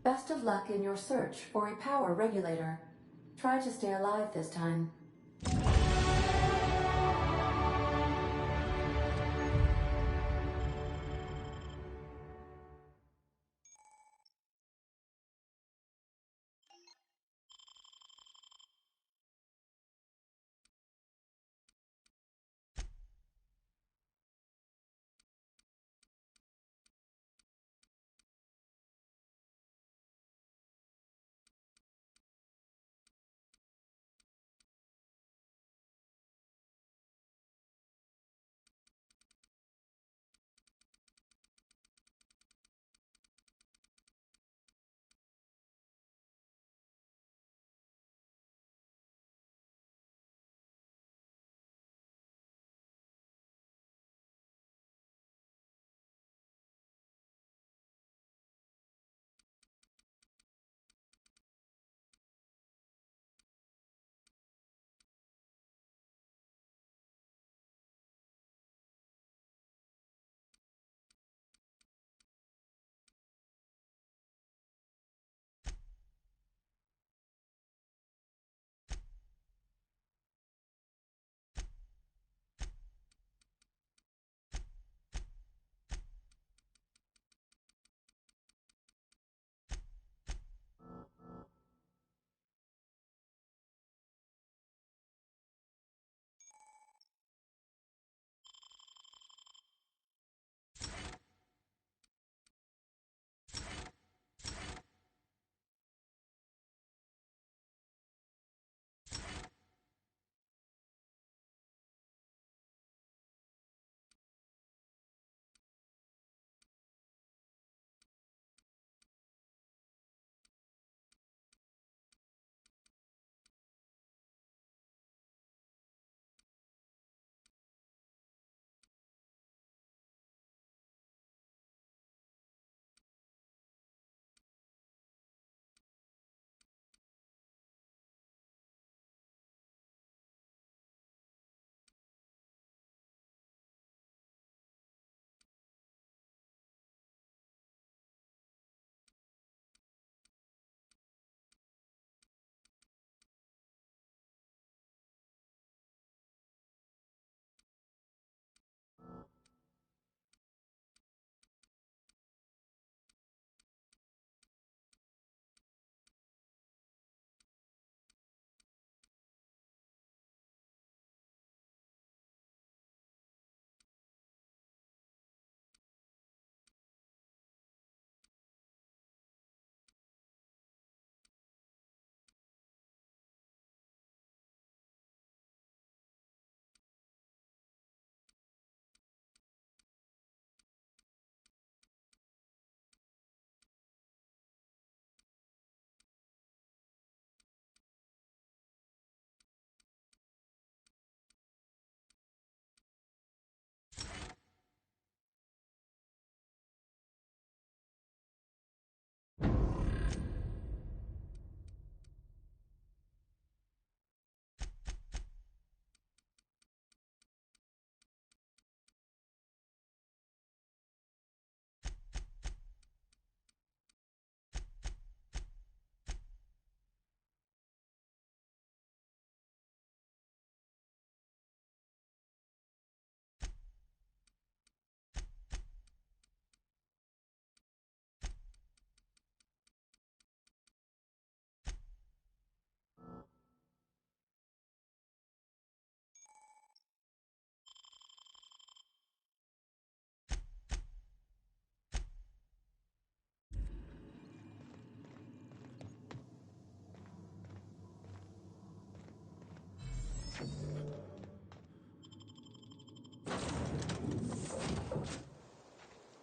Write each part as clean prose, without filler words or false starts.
Best of luck in your search for a power regulator. Try to stay alive this time.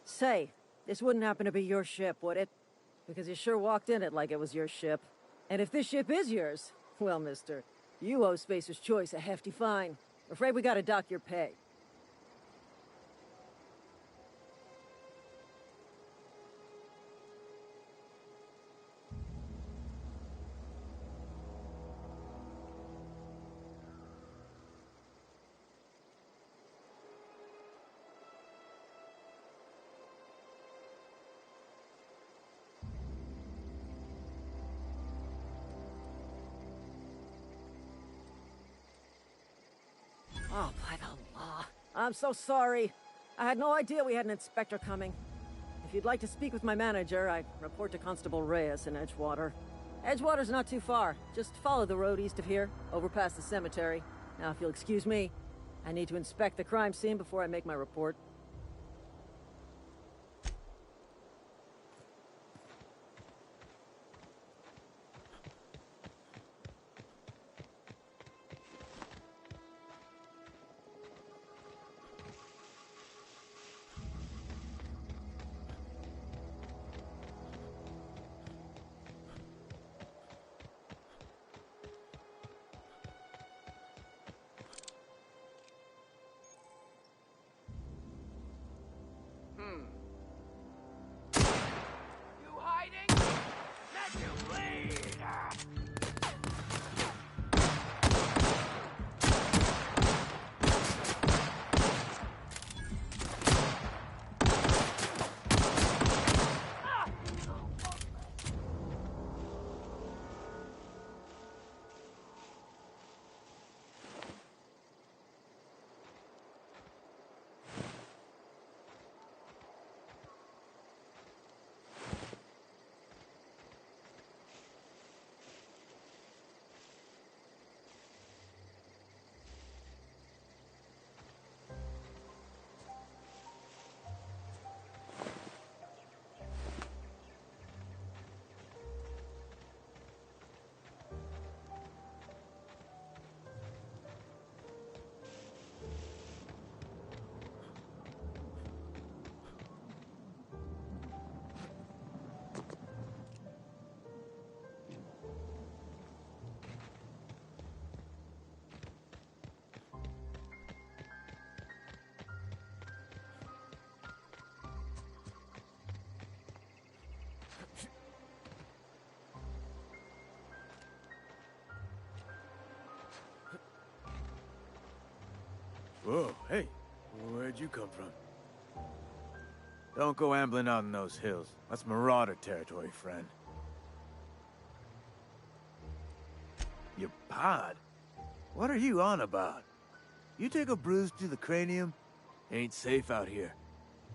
Say, this wouldn't happen to be your ship, would it? Because you sure walked in it like it was your ship. And if this ship is yours, well, mister, you owe Spacer's Choice a hefty fine. Afraid we gotta dock your pay. Oh, by the law. I'm so sorry. I had no idea we had an inspector coming. If you'd like to speak with my manager, I'd report to Constable Reyes in Edgewater. Edgewater's not too far. Just follow the road east of here, over past the cemetery. Now, if you'll excuse me, I need to inspect the crime scene before I make my report. You hiding? Let you bleed! Whoa, hey, where'd you come from? Don't go ambling out in those hills. That's marauder territory, friend. Your pod? What are you on about? You take a bruise to the cranium? Ain't safe out here.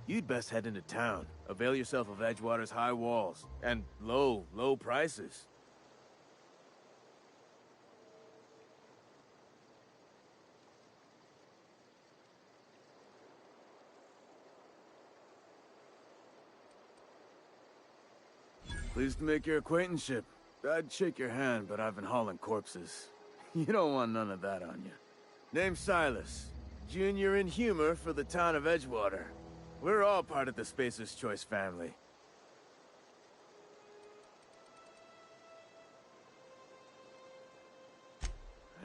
You'd best head into town. Avail yourself of Edgewater's high walls. And low prices. Pleased to make your acquaintanceship. I'd shake your hand, but I've been hauling corpses. You don't want none of that on you. Name's Silas. Junior in humor for the town of Edgewater. We're all part of the Spacer's Choice family.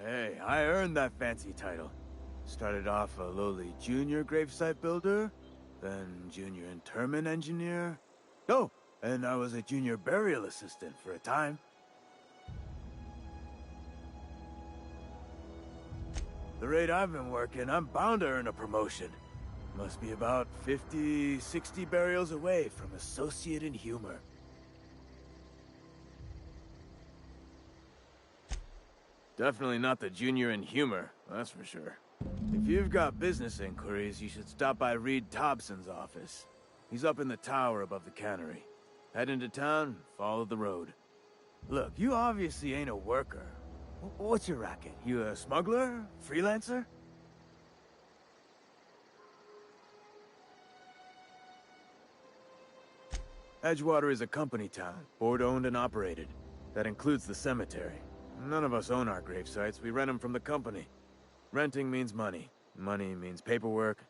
Hey, I earned that fancy title. Started off a lowly junior gravesite builder, then junior interment engineer. Oh, and I was a junior burial assistant for a time. The rate I've been working, I'm bound to earn a promotion. Must be about 50, 60 burials away from associate in humor. Definitely not the junior in humor, that's for sure. If you've got business inquiries, you should stop by Reed Thompson's office. He's up in the tower above the cannery. Head into town, follow the road. Look, you obviously ain't a worker. What's your racket? You a smuggler? Freelancer? Edgewater is a company town, board-owned and operated. That includes the cemetery. None of us own our gravesites, we rent them from the company. Renting means money. Money means paperwork.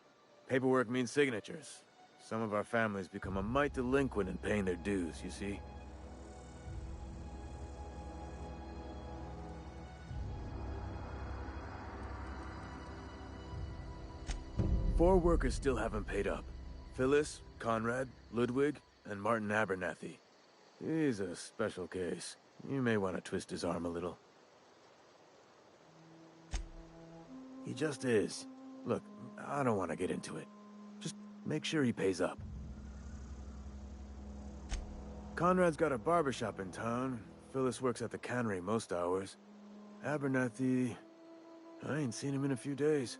Paperwork means signatures. Some of our families become a mite delinquent in paying their dues, you see? Four workers still haven't paid up. Phyllis, Conrad, Ludwig, and Martin Abernathy. He's a special case. You may want to twist his arm a little. He just is. Look, I don't want to get into it. Just make sure he pays up. Conrad's got a barbershop in town. Phyllis works at the cannery most hours. Abernathy... I ain't seen him in a few days.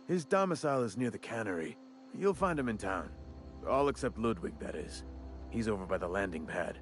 His domicile is near the cannery. You'll find him in town. All except Ludwig, that is. He's over by the landing pad.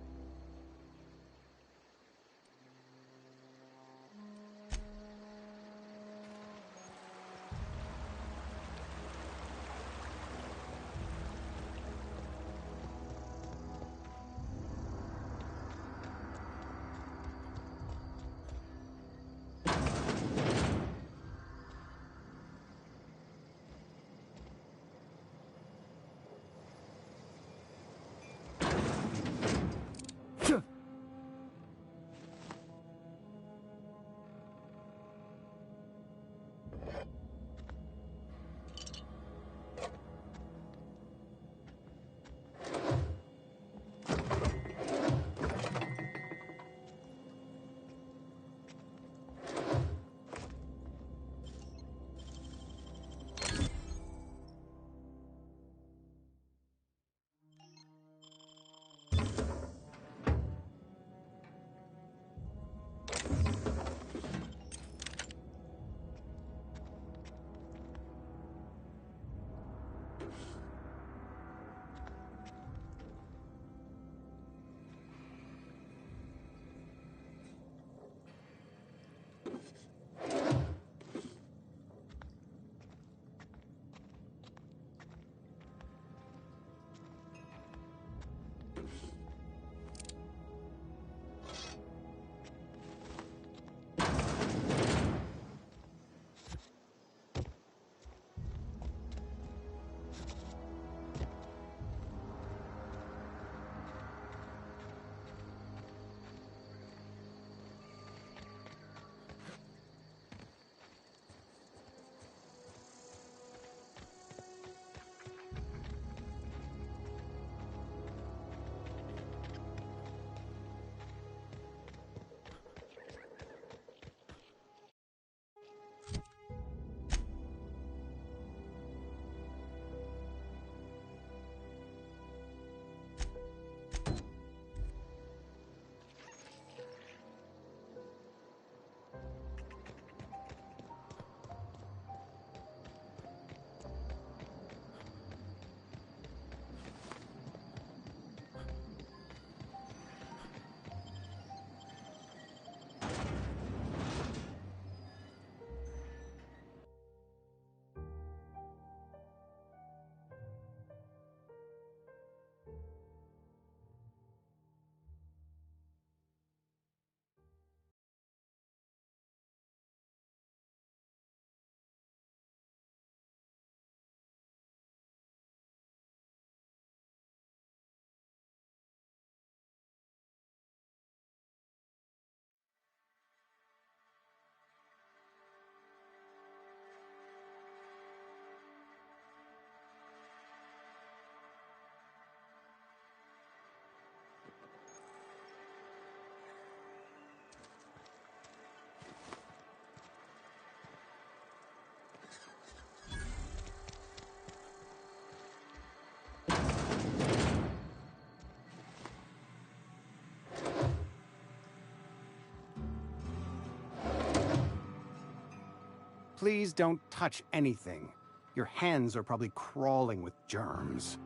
Please don't touch anything. Your hands are probably crawling with germs.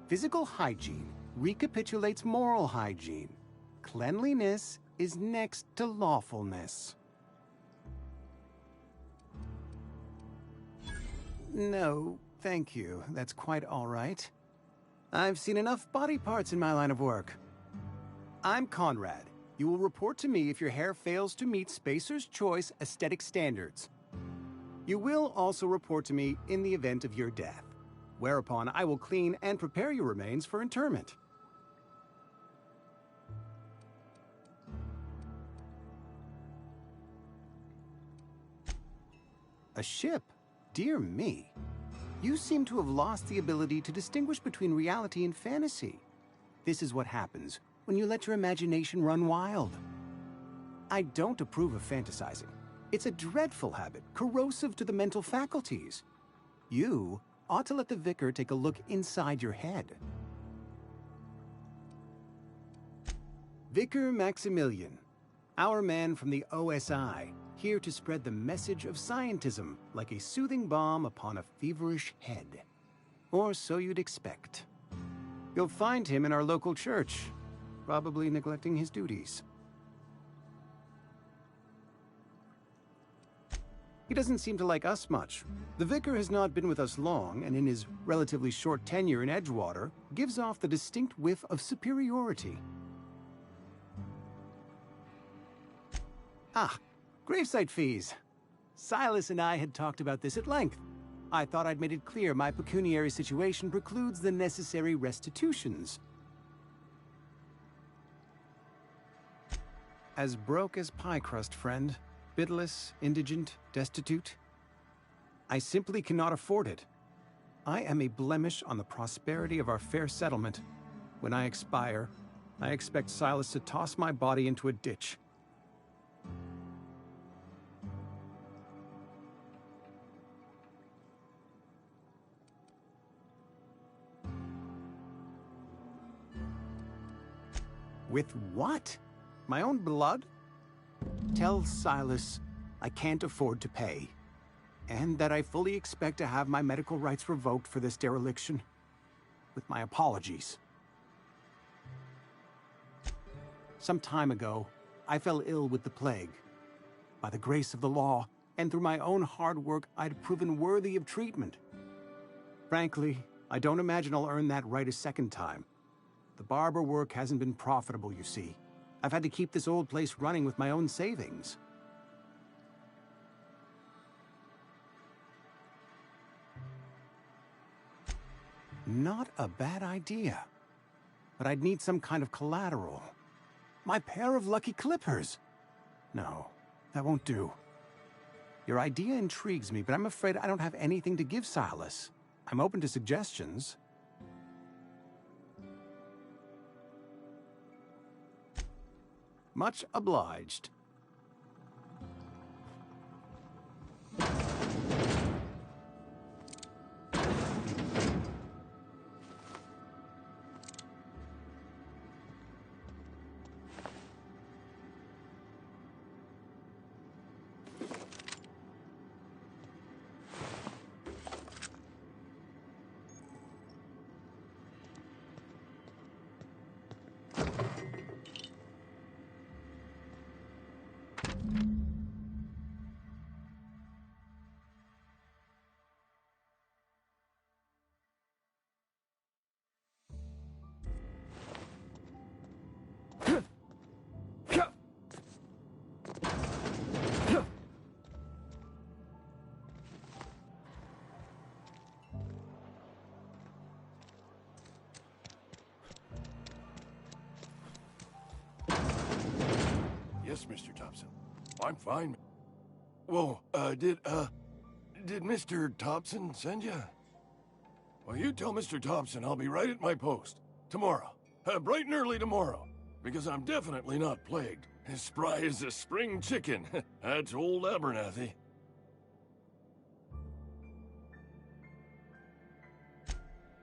Physical hygiene recapitulates moral hygiene. Cleanliness is next to lawfulness. No, thank you. That's quite all right. I've seen enough body parts in my line of work. I'm Conrad. You will report to me if your hair fails to meet Spacer's Choice aesthetic standards. You will also report to me in the event of your death, whereupon I will clean and prepare your remains for interment. A ship? Dear me. You seem to have lost the ability to distinguish between reality and fantasy. This is what happens when you let your imagination run wild. I don't approve of fantasizing. It's a dreadful habit, corrosive to the mental faculties. You ought to let the vicar take a look inside your head. Vicar Maximilian, our man from the OSI. here to spread the message of scientism like a soothing balm upon a feverish head. Or so you'd expect. You'll find him in our local church, probably neglecting his duties. He doesn't seem to like us much. The vicar has not been with us long, and in his relatively short tenure in Edgewater, gives off the distinct whiff of superiority. Ah, gravesite fees. Silas and I had talked about this at length. I thought I'd made it clear my pecuniary situation precludes the necessary restitutions. As broke as pie crust, friend. Bidless, indigent, destitute. I simply cannot afford it. I am a blemish on the prosperity of our fair settlement. When I expire, I expect Silas to toss my body into a ditch. With what? My own blood? Tell Silas I can't afford to pay, and that I fully expect to have my medical rights revoked for this dereliction. With my apologies. Some time ago, I fell ill with the plague. By the grace of the law, and through my own hard work, I'd proven worthy of treatment. Frankly, I don't imagine I'll earn that right a second time. The barber work hasn't been profitable, you see. I've had to keep this old place running with my own savings. Not a bad idea. But I'd need some kind of collateral. My pair of lucky clippers! No, that won't do. Your idea intrigues me, but I'm afraid I don't have anything to give Silas. I'm open to suggestions. Much obliged. Yes, Mr. Thompson. I'm fine. Whoa, did Mr. Thompson send you? Well, you tell Mr. Thompson I'll be right at my post. Tomorrow. Bright and early tomorrow. Because I'm definitely not plagued. As spry as a spring chicken. That's old Abernathy.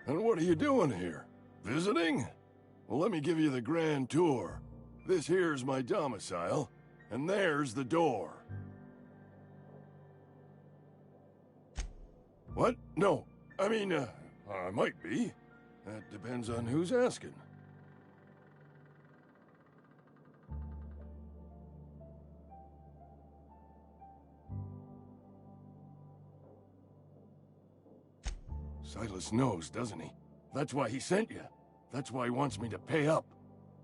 And what are you doing here? Visiting? Well, let me give you the grand tour. This here's my domicile, and there's the door. What? No. I mean, I might be. That depends on who's asking. Silas knows, doesn't he? That's why he sent you. That's why he wants me to pay up.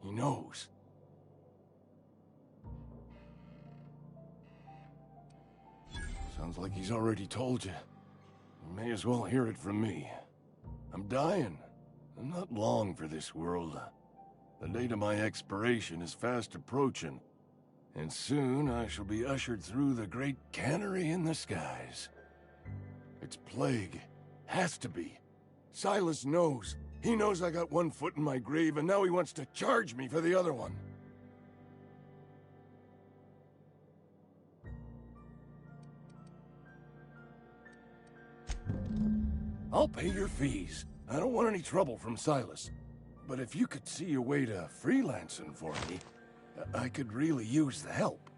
He knows. Sounds like he's already told you. You may as well hear it from me. I'm dying. I'm not long for this world. The date of my expiration is fast approaching, and soon I shall be ushered through the great cannery in the skies. It's plague. Has to be. Silas knows. He knows I got one foot in my grave, and now he wants to charge me for the other one. I'll pay your fees. I don't want any trouble from Silas. But if you could see a way to freelancing for me, I could really use the help.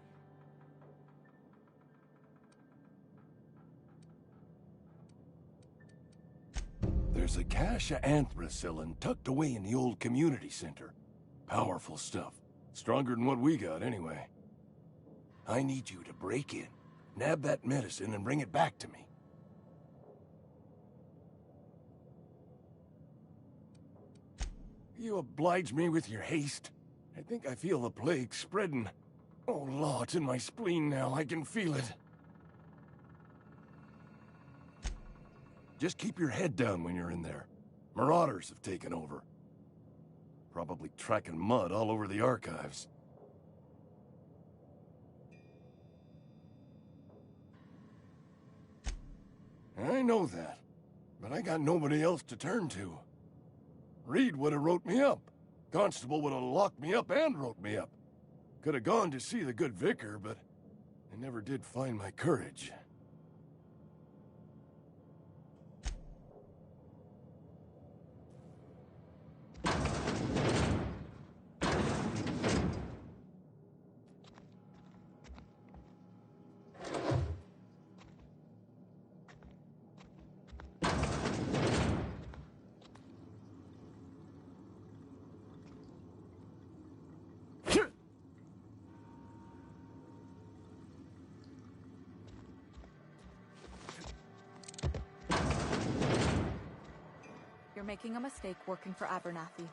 There's a cache of anthracillin tucked away in the old community center. Powerful stuff. Stronger than what we got, anyway. I need you to break in, nab that medicine, and bring it back to me. You oblige me with your haste. I think I feel the plague spreading. Oh, Law, it's in my spleen now. I can feel it. Just keep your head down when you're in there. Marauders have taken over. Probably tracking mud all over the archives. I know that, but I got nobody else to turn to. Reed would have wrote me up. Constable would have locked me up and wrote me up. Could have gone to see the good vicar, but I never did find my courage. You're making a mistake working for Abernathy.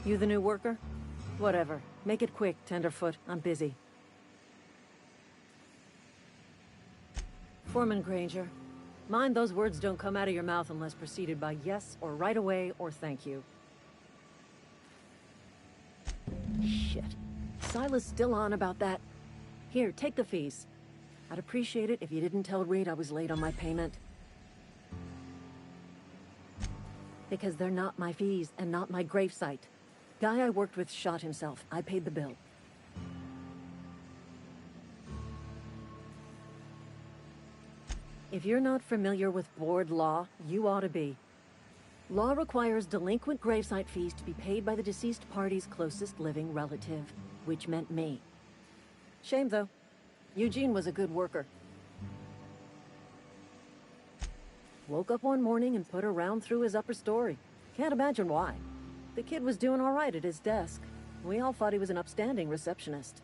You the new worker? Whatever. Make it quick, Tenderfoot. I'm busy. Foreman Granger. Mind those words don't come out of your mouth unless preceded by yes, or right away, or thank you. Shit. Silas still on about that. Here, take the fees. I'd appreciate it if you didn't tell Reed I was late on my payment. Because they're not my fees, and not my gravesite. Guy I worked with shot himself. I paid the bill. If you're not familiar with board law, you ought to be. Law requires delinquent gravesite fees to be paid by the deceased party's closest living relative, which meant me. Shame, though. Eugene was a good worker. Woke up one morning and put a round through his upper story. Can't imagine why. The kid was doing all right at his desk. We all thought he was an upstanding receptionist.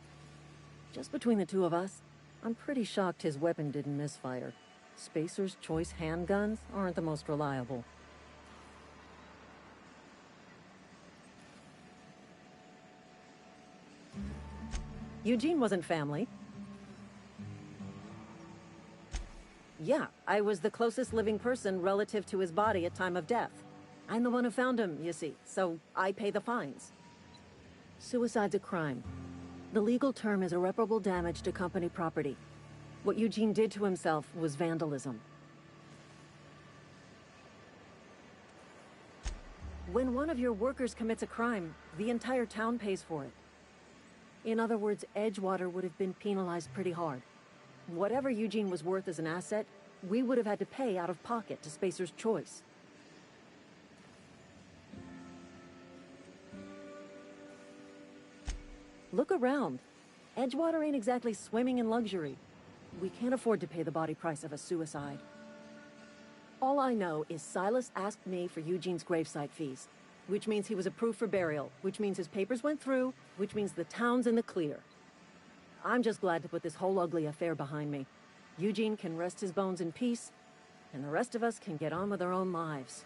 Just between the two of us, I'm pretty shocked his weapon didn't misfire. Spacer's Choice handguns aren't the most reliable. Eugene wasn't family. Yeah, I was the closest living person relative to his body at time of death. I'm the one who found him, you see, so I pay the fines. Suicide's a crime. The legal term is irreparable damage to company property. What Eugene did to himself was vandalism. When one of your workers commits a crime, the entire town pays for it. In other words, Edgewater would have been penalized pretty hard. Whatever Eugene was worth as an asset, we would have had to pay out of pocket to Spacer's Choice. Look around. Edgewater ain't exactly swimming in luxury. We can't afford to pay the body price of a suicide. All I know is Silas asked me for Eugene's gravesite fees. which means he was approved for burial, which means his papers went through, which means the town's in the clear. I'm just glad to put this whole ugly affair behind me. Eugene can rest his bones in peace, and the rest of us can get on with our own lives.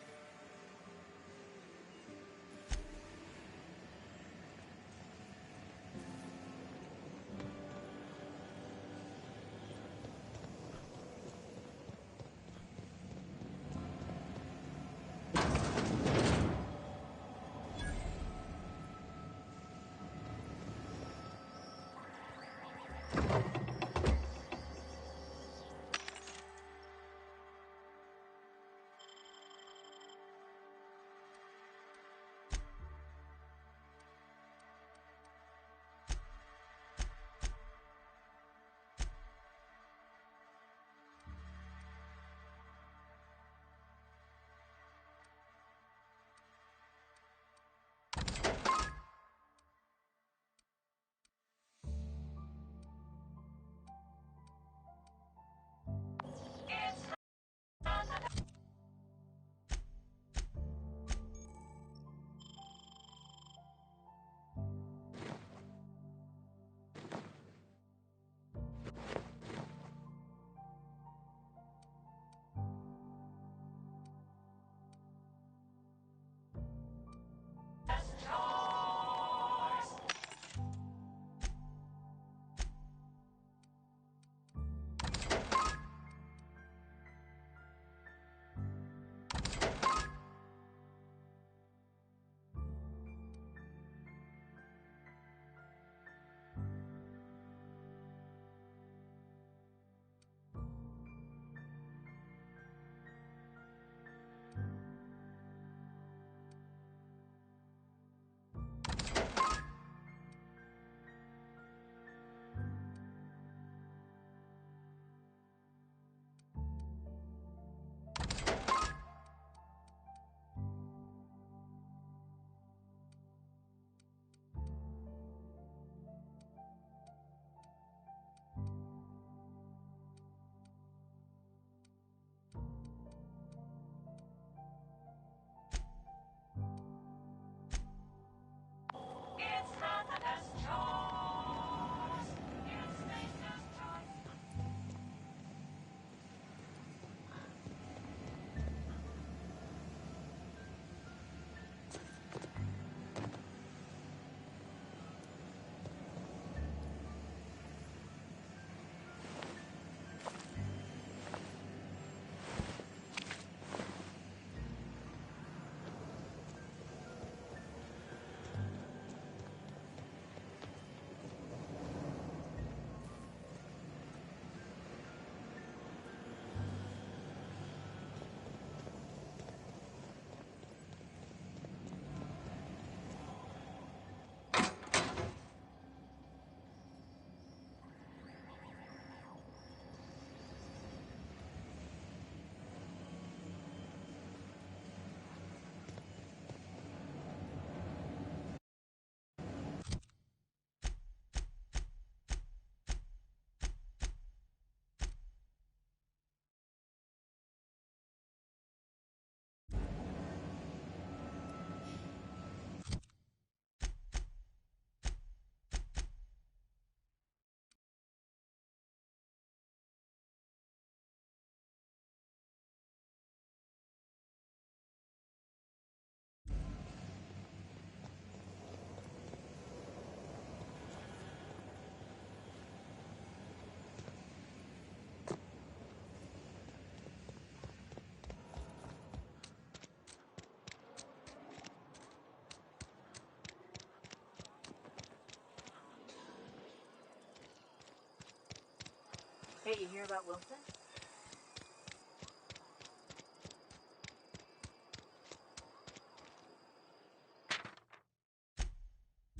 Hey, you hear about Wilson?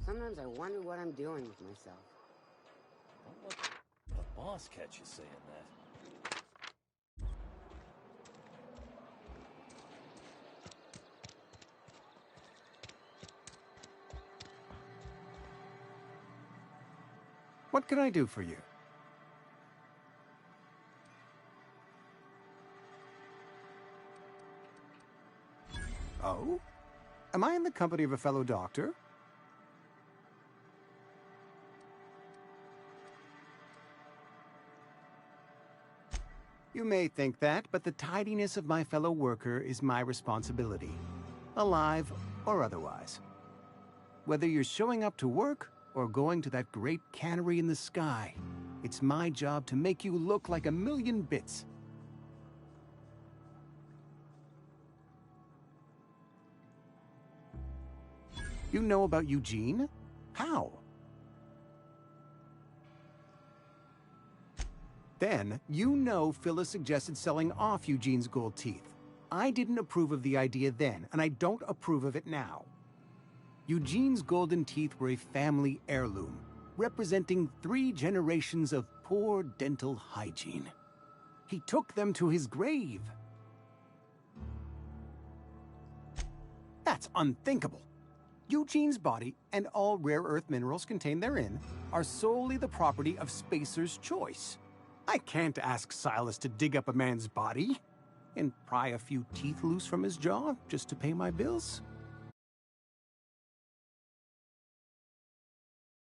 Sometimes I wonder what I'm doing with myself. Don't let the boss catch you saying that. What can I do for you? Oh? Am I in the company of a fellow doctor? You may think that, but the tidiness of my fellow worker is my responsibility, alive or otherwise. Whether you're showing up to work or going to that great cannery in the sky, it's my job to make you look like a million bits. You know about Eugene? How? Then, you know Phyllis suggested selling off Eugene's gold teeth. I didn't approve of the idea then, and I don't approve of it now. Eugene's golden teeth were a family heirloom, representing 3 generations of poor dental hygiene. He took them to his grave. That's unthinkable. Eugene's body and all rare earth minerals contained therein are solely the property of Spacer's Choice. I can't ask Silas to dig up a man's body and pry a few teeth loose from his jaw just to pay my bills.